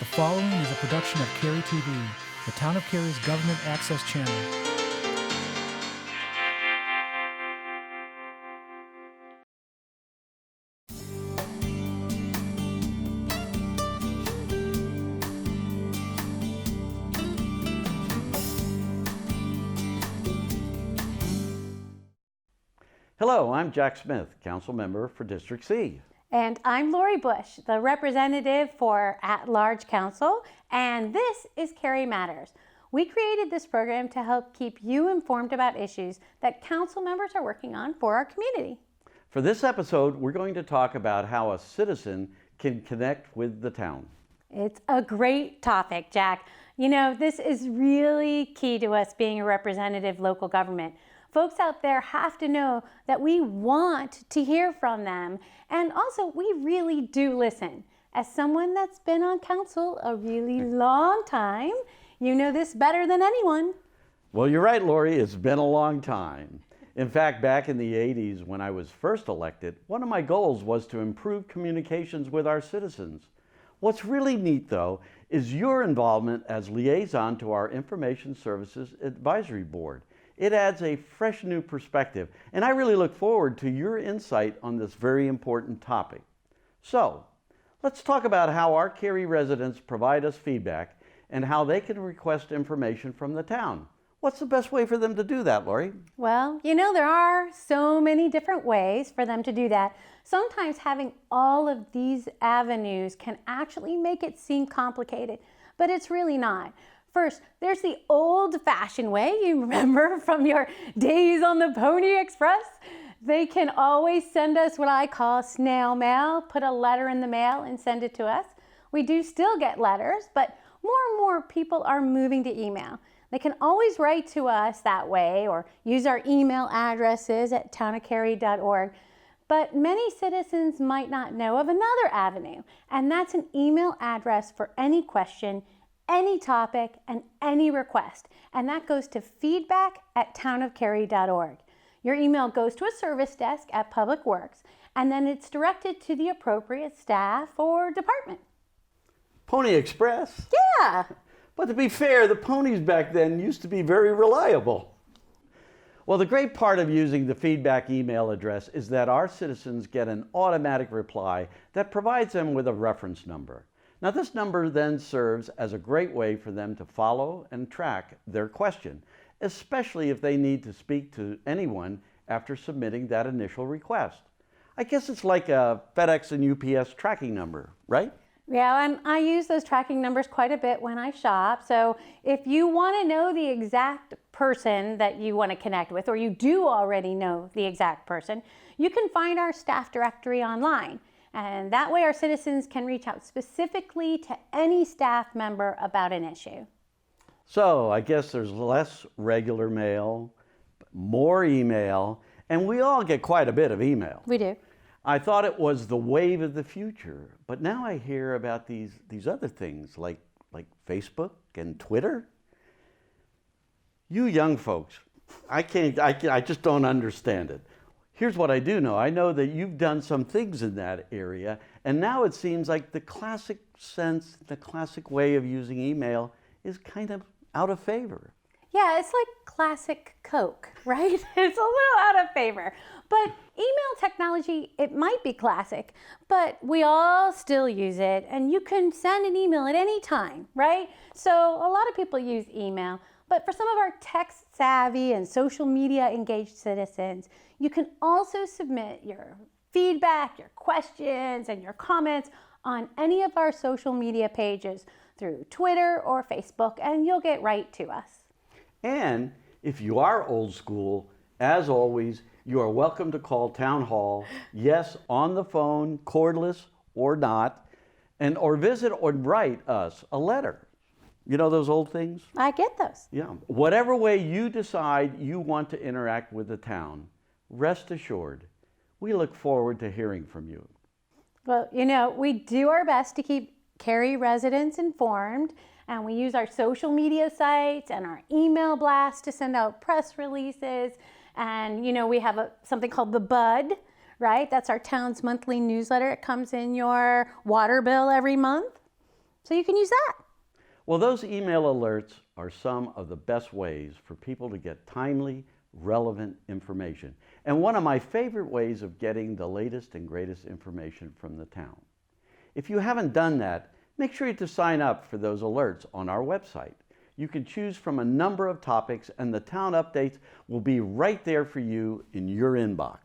The following is a production of Cary TV, the Town of Cary's government access channel. Hello, I'm Jack Smith, Council Member for District C. And I'm Lori Bush, the representative for At-Large Council, and this is Cary Matters. We created this program to help keep you informed about issues that council members are working on for our community. For this episode, we're going to talk about how a citizen can connect with the town. It's a great topic, Jack. You know, this is really key to us being a representative local government. Folks out there have to know that we want to hear from them, and also we really do listen. As someone that's been on council a really long time, you know this better than anyone. Well, you're right, Lori, it's been a long time. In fact, back in the 80s when I was first elected, one of my goals was to improve communications with our citizens. What's really neat, though, is your involvement as liaison to our Information Services Advisory Board. It adds a fresh new perspective, and I really look forward to your insight on this very important topic. So, let's talk about how our Cary residents provide us feedback and how they can request information from the town. What's the best way for them to do that, Lori? Well, you know, there are so many different ways for them to do that. Sometimes having all of these avenues can actually make it seem complicated, but it's really not. First, there's the old-fashioned way, you remember from your days on the Pony Express. They can always send us what I call snail mail, put a letter in the mail and send it to us. We do still get letters, but more and more people are moving to email. They can always write to us that way or use our email addresses at townofcary.org. But many citizens might not know of another avenue, and that's an email address for any question, any topic, and any request. And that goes to feedback@townofcary.org. Your email goes to a service desk at Public Works, and then it's directed to the appropriate staff or department. Pony Express? Yeah. But to be fair, the ponies back then used to be very reliable. Well, the great part of using the feedback email address is that our citizens get an automatic reply that provides them with a reference number. Now, this number then serves as a great way for them to follow and track their question, especially if they need to speak to anyone after submitting that initial request. I guess it's like a FedEx and UPS tracking number, right? Yeah, and I use those tracking numbers quite a bit when I shop. So if you want to know the exact person that you want to connect with, or you do already know the exact person, you can find our staff directory online. And that way our citizens can reach out specifically to any staff member about an issue. So I guess there's less regular mail, more email, and we all get quite a bit of email. We do. I thought it was the wave of the future, but now I hear about these other things like Facebook and Twitter. You young folks, I just don't understand it. Here's what I do know. I know that you've done some things in that area, and now it seems like the classic sense, the classic way of using email is kind of out of favor. Yeah, it's like classic Coke, right? It's a little out of favor. But email technology, it might be classic, but we all still use it, and you can send an email at any time, right? So a lot of people use email, but for some of our tech-savvy and social media-engaged citizens, you can also submit your feedback, your questions, and your comments on any of our social media pages through Twitter or Facebook, and you'll get right to us. And if you are old school, as always, you are welcome to call Town Hall, yes, on the phone, cordless or not, or visit or write us a letter. You know those old things? I get those. Yeah. Whatever way you decide you want to interact with the town, rest assured, we look forward to hearing from you. Well, you know, we do our best to keep Cary residents informed, and we use our social media sites and our email blasts to send out press releases. And, you know, we have something called the Bud, right? That's our town's monthly newsletter. It comes in your water bill every month. So you can use that. Well, those email alerts are some of the best ways for people to get timely, relevant information, and one of my favorite ways of getting the latest and greatest information from the town. If you haven't done that, make sure to sign up for those alerts on our website. You can choose from a number of topics, and the town updates will be right there for you in your inbox.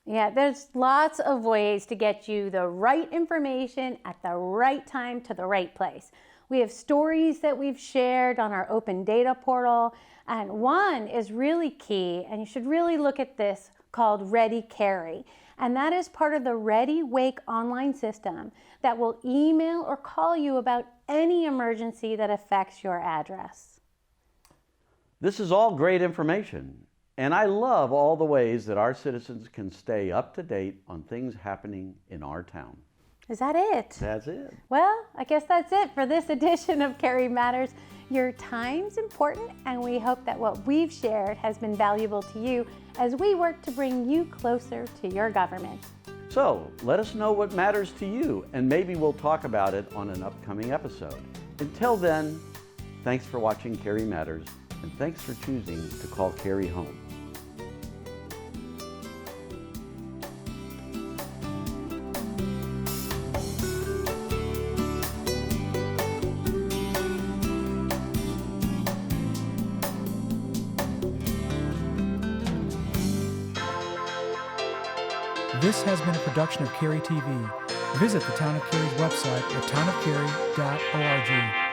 Yeah, there's lots of ways to get you the right information at the right time to the right place. We have stories that we've shared on our open data portal, and one is really key, and you should really look at this, called Ready Cary. And that is part of the Ready Wake online system that will email or call you about any emergency that affects your address. This is all great information, and I love all the ways that our citizens can stay up to date on things happening in our town. Is that it? That's it. Well, I guess that's it for this edition of Cary Matters. Your time's important, and we hope that what we've shared has been valuable to you as we work to bring you closer to your government. So let us know what matters to you, and maybe we'll talk about it on an upcoming episode. Until then, thanks for watching Cary Matters, and thanks for choosing to call Cary home. This has been a production of Cary TV. Visit the Town of Cary's website at townofcary.org.